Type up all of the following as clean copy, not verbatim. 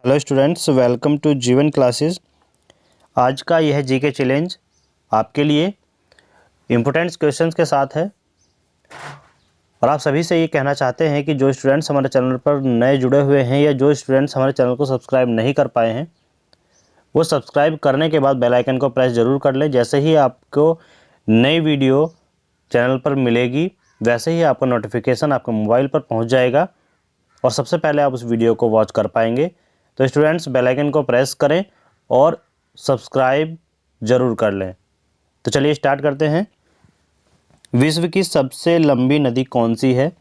Hello students, welcome to जीवन classes. आज का यह जीके चैलेंज आपके लिए इम्पोर्टेंट क्वेश्चंस के साथ है और आप सभी से ये कहना चाहते हैं कि जो स्टूडेंट्स हमारे चैनल पर नए जुड़े हुए हैं या जो स्टूडेंट्स हमारे चैनल को सब्सक्राइब नहीं कर पाए हैं, वो सब्सक्राइब करने के बाद बेल आइकन को प्रेस ज़रूर कर लें। जैसे ही आपको नई वीडियो चैनल पर मिलेगी वैसे ही आपका नोटिफिकेशन आपके मोबाइल पर पहुँच जाएगा और सबसे पहले आप उस वीडियो को वॉच कर पाएंगे। तो स्टूडेंट्स, बेल आइकन को प्रेस करें और सब्सक्राइब ज़रूर कर लें। तो चलिए स्टार्ट करते हैं। विश्व की सबसे लंबी नदी कौन सी है?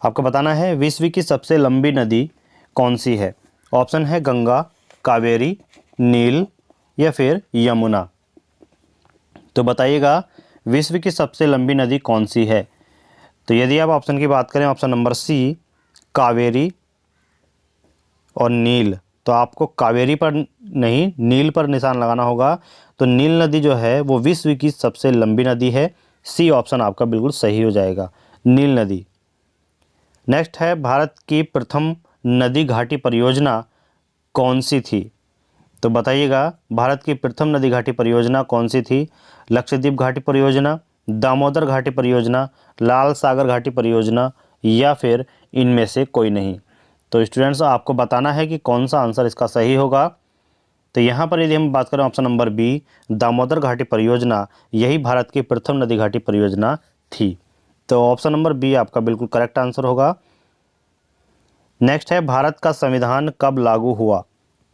आपको बताना है विश्व की सबसे लंबी नदी कौन सी है। ऑप्शन है गंगा, कावेरी, नील या फिर यमुना। तो बताइएगा विश्व की सबसे लंबी नदी कौन सी है। तो यदि आप ऑप्शन की बात करें, ऑप्शन नंबर सी कावेरी और नील, तो आपको कावेरी पर नहीं नील पर निशान लगाना होगा। तो नील नदी जो है वो विश्व की सबसे लंबी नदी है। सी ऑप्शन आपका बिल्कुल सही हो जाएगा, नील नदी। नेक्स्ट है भारत की प्रथम नदी घाटी परियोजना कौन सी थी। तो बताइएगा भारत की प्रथम नदी घाटी परियोजना कौन सी थी। लक्षद्वीप घाटी परियोजना, दामोदर घाटी परियोजना, लाल सागर घाटी परियोजना या फिर इनमें से कोई नहीं। तो स्टूडेंट्स, आपको बताना है कि कौन सा आंसर इसका सही होगा। तो यहाँ पर यदि हम बात करें ऑप्शन नंबर बी दामोदर घाटी परियोजना, यही भारत की प्रथम नदी घाटी परियोजना थी। तो ऑप्शन नंबर बी आपका बिल्कुल करेक्ट आंसर होगा। नेक्स्ट है भारत का संविधान कब लागू हुआ।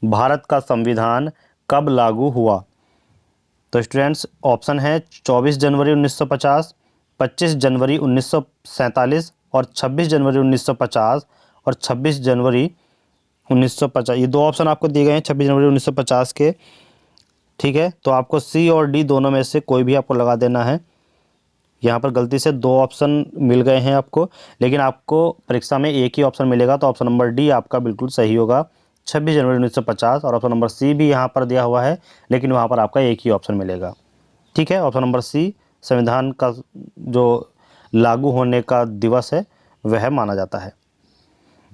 भारत का संविधान कब लागू हुआ। तो स्टूडेंट्स, ऑप्शन है 24 जनवरी 1950, 25 जनवरी 1947 और 26 जनवरी 1950 और 26 जनवरी 1950। ये दो ऑप्शन आपको दिए गए हैं 26 जनवरी 1950 के। ठीक है, तो आपको सी और डी दोनों में से कोई भी आपको लगा देना है। यहाँ पर गलती से दो ऑप्शन मिल गए हैं आपको, लेकिन आपको परीक्षा में एक ही ऑप्शन मिलेगा। तो ऑप्शन नंबर डी आपका बिल्कुल सही होगा, 26 जनवरी 1950। और ऑप्शन नंबर सी भी यहाँ पर दिया हुआ है, लेकिन वहाँ पर आपका एक ही ऑप्शन मिलेगा। ठीक है, ऑप्शन नंबर सी संविधान का जो लागू होने का दिवस है वह माना जाता है।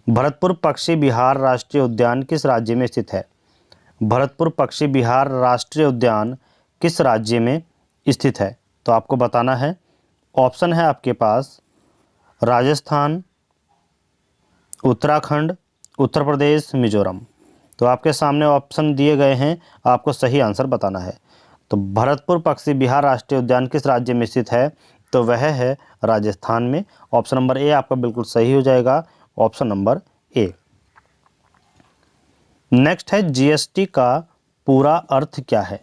भरतपुर पक्षी विहार राष्ट्रीय उद्यान किस राज्य में स्थित है। भरतपुर पक्षी विहार राष्ट्रीय उद्यान किस राज्य में स्थित है। तो आपको बताना है। ऑप्शन है आपके पास राजस्थान, उत्तराखंड, उत्तर प्रदेश, मिजोरम। तो आपके सामने ऑप्शन दिए गए हैं, आपको सही आंसर बताना है। तो भरतपुर पक्षी विहार राष्ट्रीय उद्यान किस राज्य में स्थित है। तो वह है राजस्थान में। ऑप्शन नंबर ए आपका बिल्कुल सही हो जाएगा, ऑप्शन नंबर ए। नेक्स्ट है जीएसटी का पूरा अर्थ क्या है।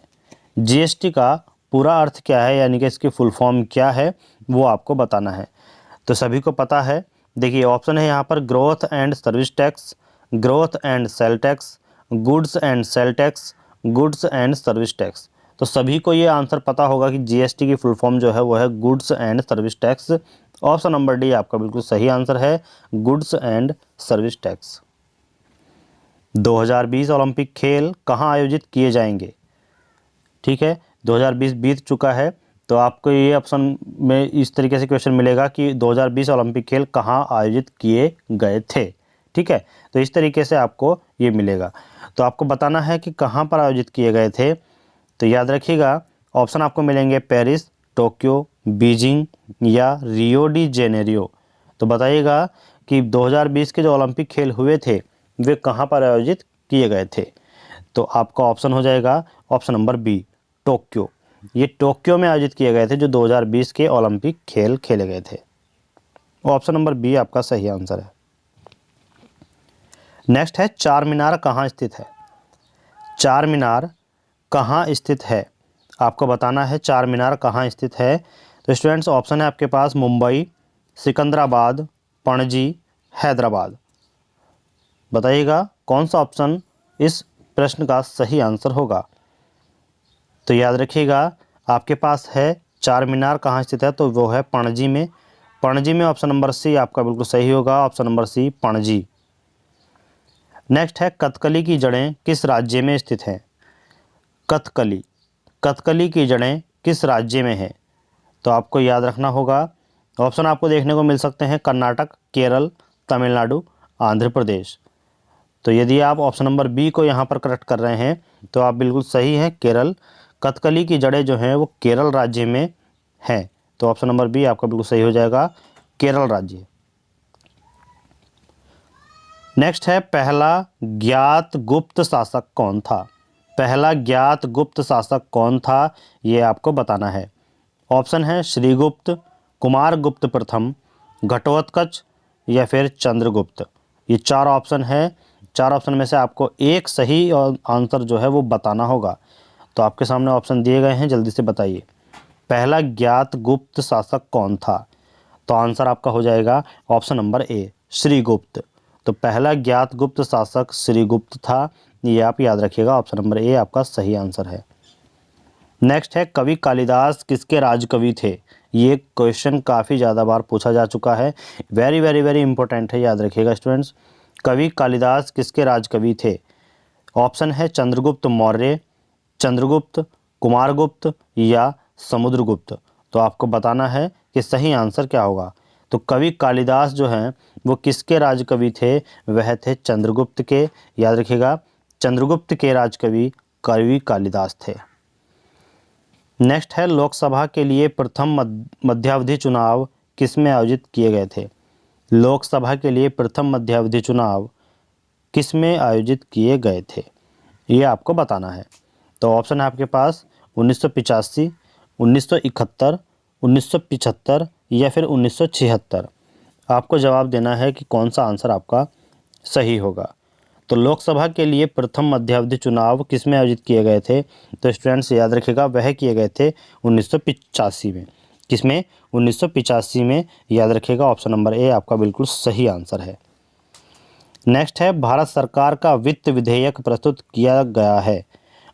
जीएसटी का पूरा अर्थ क्या है, यानी कि इसकी फुल फॉर्म क्या है, वो आपको बताना है। तो सभी को पता है। देखिए ऑप्शन है यहाँ पर growth and service tax, growth and sale tax, goods and sale tax, goods and service tax. तो सभी को ये आंसर पता होगा कि जीएसटी की फुल फॉर्म जो है वो है goods and service tax. Option number D आपका बिल्कुल सही आंसर है, goods and service tax. 2020 Olympic खेल कहाँ आयोजित किए जाएंगे। ठीक है, 2020 बीत चुका है, तो आपको ये ऑप्शन में इस तरीके से क्वेश्चन मिलेगा कि 2020 ओलंपिक खेल कहाँ आयोजित किए गए थे। ठीक है, तो इस तरीके से आपको ये मिलेगा। तो आपको बताना है कि कहाँ पर आयोजित किए गए थे। तो याद रखिएगा ऑप्शन आपको मिलेंगे पेरिस, टोक्यो, बीजिंग या रियो डी जेनेरियो। तो बताइएगा कि 2020 के जो ओलंपिक खेल हुए थे वे कहाँ पर आयोजित किए गए थे। तो आपका ऑप्शन हो जाएगा ऑप्शन नंबर बी टोक्यो। ये टोक्यो में आयोजित किए गए थे जो 2020 के ओलंपिक खेल खेले गए थे। ऑप्शन नंबर बी आपका सही आंसर है। नेक्स्ट है चार मीनार कहाँ स्थित है। चार मीनार कहाँ स्थित है, आपको बताना है चार मीनार कहाँ स्थित है। तो स्टूडेंट्स, ऑप्शन है आपके पास मुंबई, सिकंदराबाद, पणजी, हैदराबाद। बताइएगा कौन सा ऑप्शन इस प्रश्न का सही आंसर होगा। तो याद रखिएगा आपके पास है चार मीनार कहाँ स्थित है, तो वो है पणजी में। पणजी में ऑप्शन नंबर सी आपका बिल्कुल सही होगा, option number C Panaji. Next है कथकली की जड़ें किस राज्य में स्थित हैं। कथकली, कथकली की जड़ें किस राज्य में हैं। तो आपको याद रखना होगा। ऑप्शन आपको देखने को मिल सकते हैं कर्नाटक, केरल, तमिलनाडु, आंध्र प्रदेश। तो यदि आप ऑप्शन नंबर बी को यहाँ पर करेक्ट कर रहे हैं तो आप बिल्कुल सही हैं, केरल। कथकली की जड़ें जो हैं वो केरल राज्य में हैं, तो ऑप्शन नंबर बी आपका बिल्कुल सही हो जाएगा, केरल राज्य। नेक्स्ट है, पहला ज्ञात गुप्त शासक कौन था? पहला ज्ञात गुप्त शासक कौन था, ये आपको बताना है। ऑप्शन है श्रीगुप्त, कुमारगुप्त प्रथम, घटोत्कच या फिर चंद्रगुप्त। ये 4 ऑप्शन है। 4 ऑप्शन में से आपको एक सही और आंसर जो है वो बताना होगा। तो आपके सामने ऑप्शन दिए गए हैं, जल्दी से बताइए। पहला ज्ञात गुप्त शासक कौन था? तो आंसर आपका हो जाएगा ऑप्शन नंबर ए, श्रीगुप्त। तो पहला ज्ञात गुप्त शासक श्रीगुप्त था, ये आप याद रखिएगा, ऑप्शन नंबर ए आपका सही आंसर है। नेक्स्ट है, कवि कालिदास किसके राजकवि थे? ये क्वेश्चन काफ़ी ज़्यादा बार पूछा जा चुका है, वेरी वेरी वेरी इंपॉर्टेंट है, याद रखिएगा स्टूडेंट्स। कवि कालिदास किसके राजकवि थे? ऑप्शन है चंद्रगुप्त मौर्य, चंद्रगुप्त, कुमारगुप्त या समुद्रगुप्त। तो आपको बताना है कि सही आंसर क्या होगा। तो कवि कालिदास जो हैं वो किसके राजकवि थे? वह थे चंद्रगुप्त के, याद रखिएगा, चंद्रगुप्त के राजकवि कवि कालिदास थे। नेक्स्ट है, लोकसभा के लिए प्रथम मध्यावधि चुनाव किसमें आयोजित किए गए थे? लोकसभा के लिए प्रथम मध्यावधि चुनाव किसमें आयोजित किए गए थे, ये आपको बताना है। तो ऑप्शन है आपके पास 1985, 1971, 1975 या फिर 1976। आपको जवाब देना है कि कौन सा आंसर आपका सही होगा। तो लोकसभा के लिए प्रथम मध्यावधि चुनाव किसमें आयोजित किए गए थे? तो स्टूडेंट्स याद रखिएगा, वह किए गए थे 1985 में। किसमें? 1985 में, याद रखिएगा, ऑप्शन नंबर ए आपका बिल्कुल सही आंसर है। नेक्स्ट है, भारत सरकार का वित्त विधेयक प्रस्तुत किया गया है।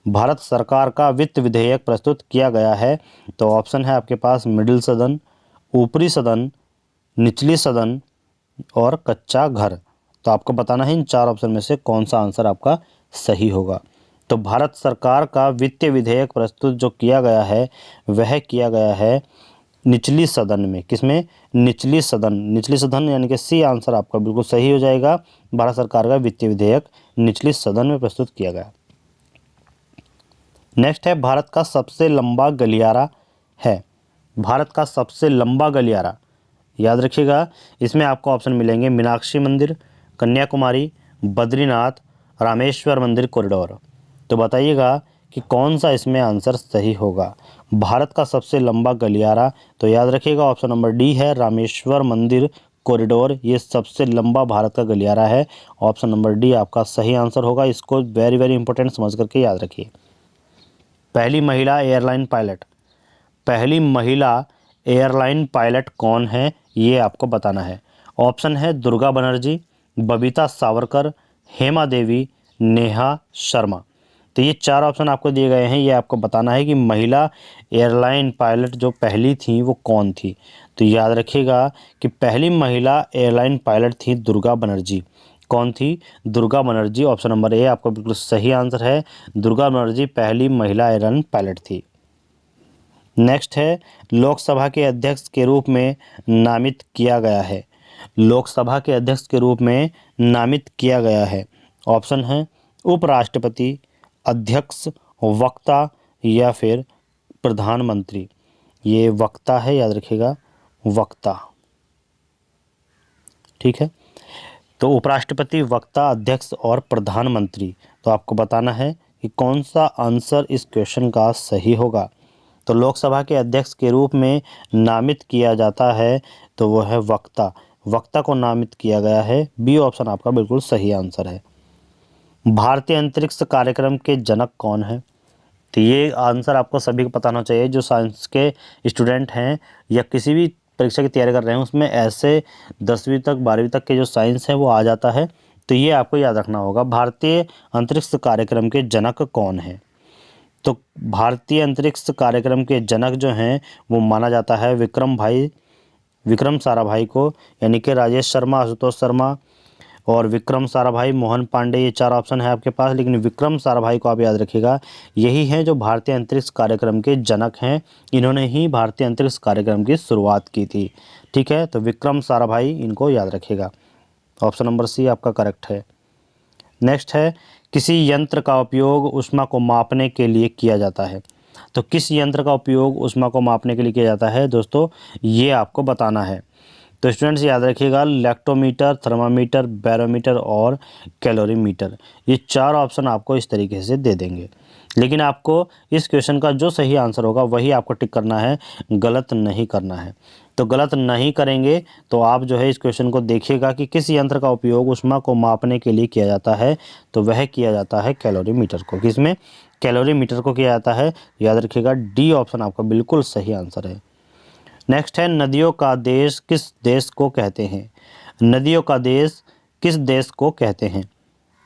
भारत सरकार का वित्त विधेयक प्रस्तुत किया गया है। तो ऑप्शन है आपके पास मिडिल सदन, ऊपरी सदन, निचली सदन और कच्चा घर। तो आपको बताना है इन 4 ऑप्शन में से कौन सा आंसर आपका सही होगा। तो भारत सरकार का वित्तीय विधेयक प्रस्तुत जो किया गया है वह किया गया है निचली सदन में। किसमें? निचली सदन। निचली सदन यानी कि सी आंसर आपका बिल्कुल सही हो जाएगा। भारत सरकार का वित्तीय विधेयक निचली सदन में प्रस्तुत किया गया। नेक्स्ट है, भारत का सबसे लंबा गलियारा है। भारत का सबसे लंबा गलियारा, याद रखिएगा, इसमें आपको ऑप्शन मिलेंगे मीनाक्षी मंदिर, कन्याकुमारी, बद्रीनाथ, रामेश्वर मंदिर कॉरिडोर। तो बताइएगा कि कौन सा इसमें आंसर सही होगा। भारत का सबसे लंबा गलियारा, तो याद रखिएगा ऑप्शन नंबर डी है रामेश्वर मंदिर कॉरिडोर। ये सबसे लंबा भारत का गलियारा है। ऑप्शन नंबर डी आपका सही आंसर होगा। इसको वेरी वेरी इंपॉर्टेंट समझ करके याद रखिए। पहली महिला एयरलाइन पायलट, पहली महिला एयरलाइन पायलट कौन है, ये आपको बताना है। ऑप्शन है दुर्गा बनर्जी, बबीता सावरकर, हेमा देवी, नेहा शर्मा। तो ये 4 ऑप्शन आपको दिए गए हैं, ये आपको बताना है कि महिला एयरलाइन पायलट जो पहली थी वो कौन थी। तो याद रखिएगा कि पहली महिला एयरलाइन पायलट थी दुर्गा बनर्जी। कौन थी? Durga Banerjee. Option number A आपका बिल्कुल सही आंसर है। दुर्गा बनर्जी पहली महिला एयरलाइन पायलट थी। नेक्स्ट है, लोकसभा के अध्यक्ष के रूप में नामित किया गया है। लोकसभा के अध्यक्ष के रूप में नामित किया गया है। ऑप्शन है उपराष्ट्रपति, अध्यक्ष, वक्ता या फिर प्रधानमंत्री। ये वक्ता है, याद रखिएगा, वक्ता। ठीक है, तो उपराष्ट्रपति, वक्ता, अध्यक्ष और प्रधानमंत्री। तो आपको बताना है कि कौन सा आंसर इस क्वेश्चन का सही होगा। तो लोकसभा के अध्यक्ष के रूप में नामित किया जाता है तो वो है वक्ता। वक्ता को नामित किया गया है। बी ऑप्शन आपका बिल्कुल सही आंसर है। भारतीय अंतरिक्ष कार्यक्रम के जनक कौन है? तो ये आंसर आपको सभी को पता होना चाहिए। जो साइंस के स्टूडेंट हैं या किसी भी परीक्षा की तैयारी कर रहे हैं उसमें ऐसे 10वीं तक 12वीं तक के जो साइंस है वो आ जाता है। तो ये आपको याद रखना होगा, भारतीय अंतरिक्ष कार्यक्रम के जनक कौन है। तो भारतीय अंतरिक्ष कार्यक्रम के जनक जो हैं वो माना जाता है विक्रम साराभाई को, यानी कि राजेश शर्मा, आशुतोष शर्मा और विक्रम साराभाई, मोहन पांडे। ये 4 ऑप्शन है आपके पास, लेकिन विक्रम साराभाई को आप याद रखिएगा, यही हैं जो भारतीय अंतरिक्ष कार्यक्रम के जनक हैं। इन्होंने ही भारतीय अंतरिक्ष कार्यक्रम की शुरुआत की थी। ठीक है, तो विक्रम साराभाई, इनको याद रखिएगा। ऑप्शन नंबर सी आपका करेक्ट है। नेक्स्ट है किसी यंत्र का उपयोग ऊष्मा को मापने के लिए किया जाता है। तो किस यंत्र का उपयोग ऊष्मा को मापने के लिए किया जाता है दोस्तों, ये आपको बताना है। तो स्टूडेंट्स याद रखिएगा, लैक्टोमीटर, थर्मामीटर, बैरोमीटर और कैलोरीमीटर, ये 4 ऑप्शन आपको इस तरीके से दे देंगे। लेकिन आपको इस क्वेश्चन का जो सही आंसर होगा वही आपको टिक करना है, गलत नहीं करना है। तो गलत नहीं करेंगे तो आप जो है इस क्वेश्चन को देखिएगा कि किस यंत्र का उपयोग ऊष्मा को मापने के लिए किया जाता है, तो वह किया जाता है कैलोरीमीटर को। किसमें? कैलोरीमीटर को किया जाता है। याद रखिएगा, डी ऑप्शन आपका बिल्कुल सही आंसर है। नेक्स्ट है नदियों का देश किस देश को कहते हैं? नदियों का देश किस देश को कहते हैं?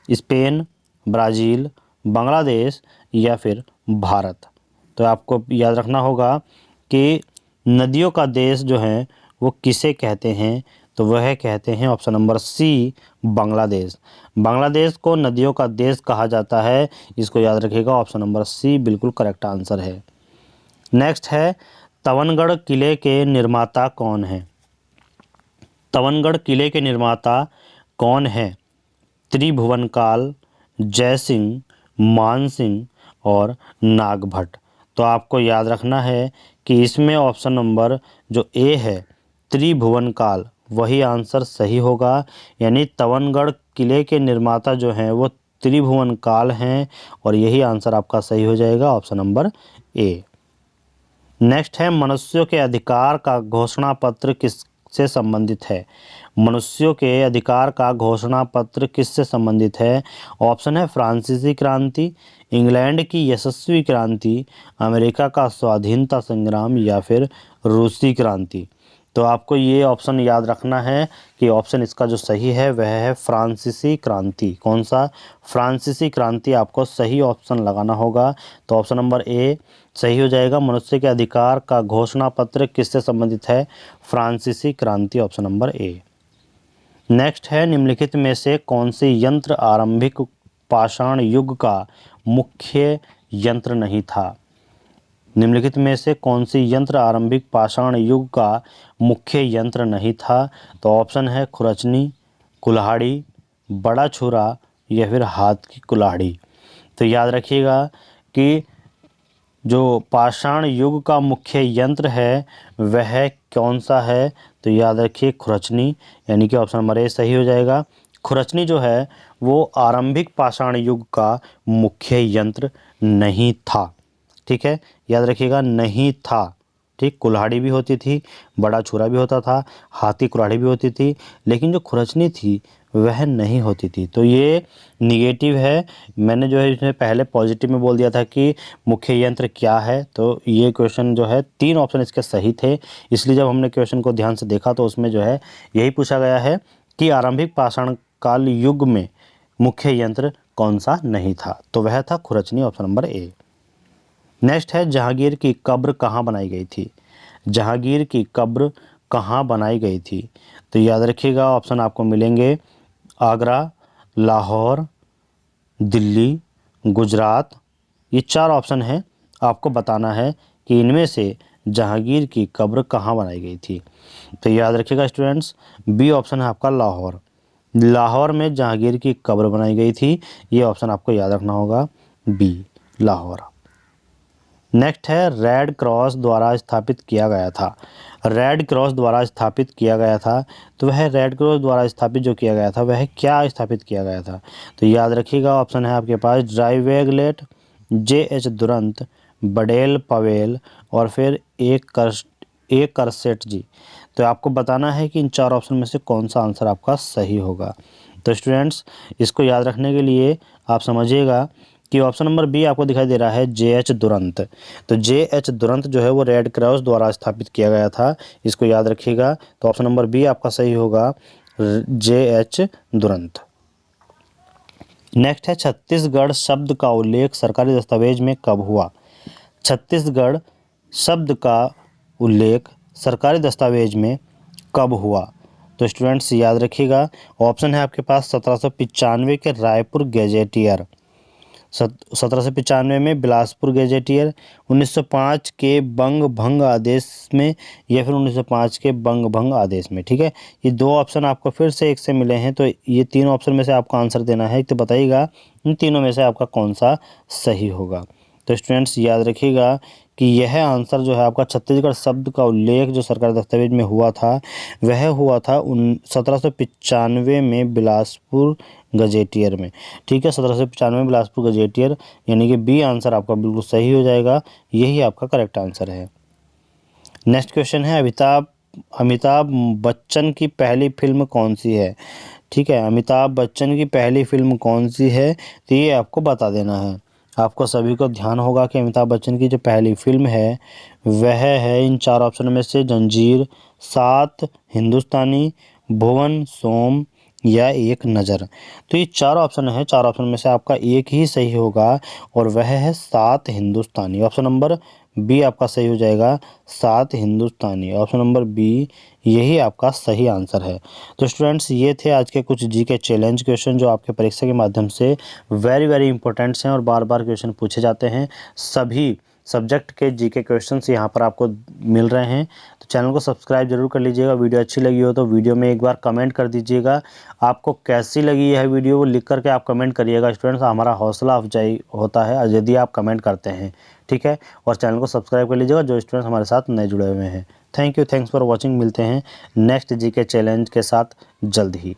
स्पेन, ब्राज़ील, बांग्लादेश या फिर भारत? तो आपको याद रखना होगा कि नदियों का देश जो है वो किसे कहते हैं, तो वह कहते हैं option number C, Bangladesh. Bangladesh को नदियों का देश कहा जाता है, इसको याद रखिएगा, ऑप्शन नंबर सी बिल्कुल करेक्ट आंसर है। नेक्स्ट है तवनगढ़ किले के निर्माता कौन है? तवनगढ़ किले के निर्माता कौन है? त्रिभुवनकाल, जयसिंह, मानसिंह और नागभट्ट। तो आपको याद रखना है कि इसमें ऑप्शन नंबर जो ए है त्रिभुवनकाल, वही आंसर सही होगा। यानी तवनगढ़ किले के निर्माता जो हैं वो त्रिभुवनकाल हैं और यही आंसर आपका सही हो जाएगा, ऑप्शन नंबर ए। नेक्स्ट है मनुष्यों के अधिकार का घोषणा पत्र किससे संबंधित है? मनुष्यों के अधिकार का घोषणा पत्र किससे संबंधित है? ऑप्शन है फ्रांसीसी क्रांति, इंग्लैंड की यशस्वी क्रांति, अमेरिका का स्वाधीनता संग्राम या फिर रूसी क्रांति। तो आपको ये ऑप्शन याद रखना है कि ऑप्शन इसका जो सही है वह है फ्रांसीसी क्रांति। कौन सा? फ्रांसीसी क्रांति आपको सही ऑप्शन लगाना होगा। तो ऑप्शन नंबर ए सही हो जाएगा। मनुष्य के अधिकार का घोषणा पत्र किससे संबंधित है? फ्रांसीसी क्रांति, ऑप्शन नंबर ए। नेक्स्ट है निम्नलिखित में से कौन सी यंत्र आरंभिक पाषाण युग का मुख्य यंत्र नहीं था? निम्नलिखित में से कौन सी यंत्र आरंभिक पाषाण युग का मुख्य यंत्र नहीं था? तो ऑप्शन है खुरचनी, कुल्हाड़ी, बड़ा छुरा या फिर हाथ की कुल्हाड़ी। तो याद रखिएगा कि जो पाषाण युग का मुख्य यंत्र है वह कौन सा है? तो याद रखिए खुरचनी, यानी कि ऑप्शन नंबर ए सही हो जाएगा। खुरचनी जो है वो आरंभिक पाषाण युग का मुख्य यंत्र नहीं था। ठीक है, याद रखिएगा, नहीं था। ठीक, कुल्हाड़ी भी होती थी, बड़ा छुरा भी होता था, हाथी कुल्हाड़ी भी होती थी, लेकिन जो खुरचनी थी वह नहीं होती थी। तो ये निगेटिव है। मैंने जो है इसमें पहले पॉजिटिव में बोल दिया था कि मुख्य यंत्र क्या है, तो ये क्वेश्चन जो है 3 ऑप्शन इसके सही थे। इसलिए जब हमने क्वेश्चन को ध्यान से देखा तो उसमें जो है यही पूछा गया है कि आरंभिक पाषाण काल युग में मुख्य यंत्र कौन सा नहीं था, तो वह था खुरचनी, ऑप्शन नंबर ए। नेक्स्ट है जहांगीर की कब्र कहाँ बनाई गई थी? जहांगीर की कब्र कहाँ बनाई गई थी? तो याद रखिएगा, ऑप्शन आपको मिलेंगे आगरा, लाहौर, दिल्ली, गुजरात। ये 4 ऑप्शन हैं। आपको बताना है कि इनमें से जहांगीर की कब्र कहाँ बनाई गई थी। तो याद रखिएगा स्टूडेंट्स, बी ऑप्शन है आपका लाहौर। लाहौर में जहांगीर की कब्र बनाई गई थी, ये ऑप्शन आपको याद रखना होगा, बी लाहौर। नेक्स्ट है रेड क्रॉस द्वारा स्थापित किया गया था। रेड क्रॉस द्वारा स्थापित किया गया था, तो वह रेड क्रॉस द्वारा स्थापित जो किया गया था वह क्या स्थापित किया गया था? तो याद रखिएगा, ऑप्शन है आपके पास ड्राइवेगलेट, जे.एच. दुरंत, बडेल पवेल और फिर ए करसेट जी। तो आपको बताना है कि इन 4 ऑप्शन में से कौन सा आंसर आपका सही होगा। तो स्टूडेंट्स इसको याद रखने के लिए आप समझिएगा कि ऑप्शन नंबर बी आपको दिखाई दे रहा है जे.एच. दुरंत। तो जे.एच. दुरंत जो है वो रेड क्रॉस द्वारा स्थापित किया गया था, इसको याद रखिएगा। तो ऑप्शन नंबर बी आपका सही होगा, जे.एच. दुरंत। नेक्स्ट है छत्तीसगढ़ शब्द का उल्लेख सरकारी दस्तावेज में कब हुआ? छत्तीसगढ़ शब्द का उल्लेख सरकारी दस्तावेज में कब हुआ? तो स्टूडेंट्स याद रखिएगा, ऑप्शन है आपके पास 1795 के रायपुर गैजेटियर। 1795 में बिलासपुर गजेटियर, 1905 के बंग भंग आदेश में, या फिर 1905 के बंग भंग आदेश में। ठीक है, ये दो ऑप्शन आपको फिर से एक से मिले हैं, तो ये तीनों ऑप्शन में से आपको आंसर देना है। तो बताइएगा इन तीनों में से आपका कौन सा सही होगा। तो स्टूडेंट्स याद रखिएगा कि यह आंसर जो है आपका छत्तीसगढ़ शब्द का उल्लेख जो सरकारी दस्तावेज में हुआ था, वह हुआ था 1795 में बिलासपुर गजेटियर में। ठीक है, 1795 में बिलासपुर गजेटियर, यानी कि बी आंसर आपका बिल्कुल सही हो जाएगा, यही आपका करेक्ट आंसर है। नेक्स्ट क्वेश्चन है, अमिताभ बच्चन की पहली फिल्म कौन सी है। ठीक है, अमिताभ बच्चन की पहली फिल्म कौन सी है, तो ये आपको बता देना है। आपको सभी को ध्यान होगा कि अमिताभ बच्चन की जो पहली फिल्म है वह है इन चार ऑप्शन में से जंजीर, सात हिंदुस्तानी, भुवन सोम, या एक नज़र। तो ये चार ऑप्शन है, चार ऑप्शन में से आपका एक ही सही होगा और वह है सात हिंदुस्तानी। ऑप्शन नंबर बी आपका सही हो जाएगा, सात हिंदुस्तानी। ऑप्शन नंबर बी यही आपका सही आंसर है। तो स्टूडेंट्स ये थे आज के कुछ जी के चैलेंज क्वेश्चन जो आपके परीक्षा के माध्यम से वेरी वेरी इंपॉर्टेंट्स हैं और बार बार क्वेश्चन पूछे जाते हैं। सभी सब्जेक्ट के जी के क्वेश्चंस यहाँ पर आपको मिल रहे हैं। तो चैनल को सब्सक्राइब जरूर कर लीजिएगा। वीडियो अच्छी लगी हो तो वीडियो में एक बार कमेंट कर दीजिएगा, आपको कैसी लगी यह वीडियो वो लिख करके आप कमेंट करिएगा। स्टूडेंट्स हमारा हौसला अफजाई होता है यदि आप कमेंट करते हैं। ठीक है, और चैनल को सब्सक्राइब कर लीजिएगा जो स्टूडेंट्स हमारे साथ नए जुड़े हुए हैं। Thank you, thanks for watching. मिलते हैं नेक्स्ट जी के चैलेंज के साथ जल्द ही।